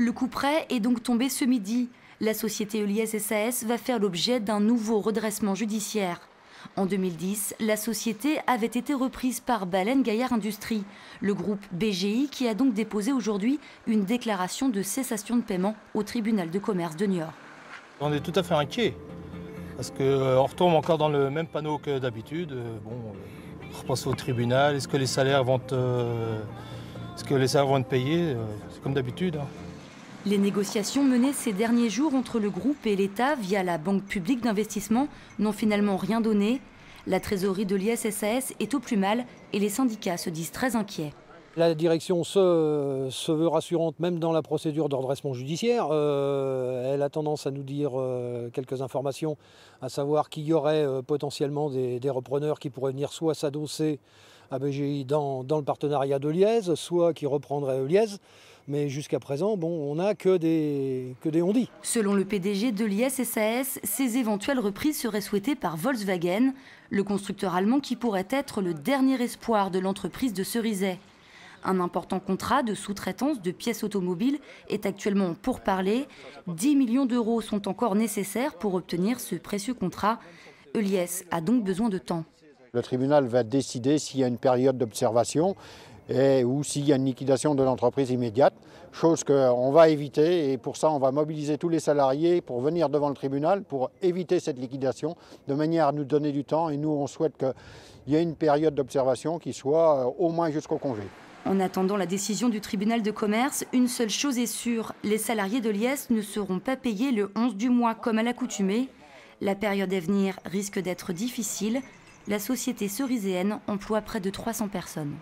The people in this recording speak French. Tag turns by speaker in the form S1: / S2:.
S1: Le coup près est donc tombé ce midi. La société Heuliez SAS va faire l'objet d'un nouveau redressement judiciaire. En 2010, la société avait été reprise par Baleine Gaillard Industries, le groupe BGI qui a donc déposé aujourd'hui une déclaration de cessation de paiement au tribunal de commerce de Niort.
S2: On est tout à fait inquiet parce qu'on retombe encore dans le même panneau que d'habitude. On repasse au tribunal. Est-ce que les salaires vont être payés? C'est comme d'habitude.
S1: Les négociations menées ces derniers jours entre le groupe et l'État via la Banque publique d'investissement n'ont finalement rien donné. La trésorerie de Heuliez SAS est au plus mal et les syndicats se disent très inquiets.
S3: La direction se veut rassurante même dans la procédure de redressement judiciaire. Elle a tendance à nous dire quelques informations, à savoir qu'il y aurait potentiellement des repreneurs qui pourraient venir soit s'adosser à BGI dans le partenariat d'Heuliez, soit qui reprendraient Heuliez. Mais jusqu'à présent, on n'a que des on-dit.
S1: Selon le PDG d'Heuliez SAS, ces éventuelles reprises seraient souhaitées par Volkswagen, le constructeur allemand qui pourrait être le dernier espoir de l'entreprise de Cerizay. Un important contrat de sous-traitance de pièces automobiles est actuellement en pourparlers. 10 millions d'euros sont encore nécessaires pour obtenir ce précieux contrat. Heuliez a donc besoin de temps.
S4: Le tribunal va décider s'il y a une période d'observation ou s'il y a une liquidation de l'entreprise immédiate, chose qu'on va éviter, et pour ça on va mobiliser tous les salariés pour venir devant le tribunal pour éviter cette liquidation, de manière à nous donner du temps, et nous on souhaite qu'il y ait une période d'observation qui soit au moins jusqu'au congé.
S1: En attendant la décision du tribunal de commerce, une seule chose est sûre, les salariés d'Heuliez ne seront pas payés le 11 du mois comme à l'accoutumée. La période à venir risque d'être difficile. La société cerizéenne emploie près de 300 personnes.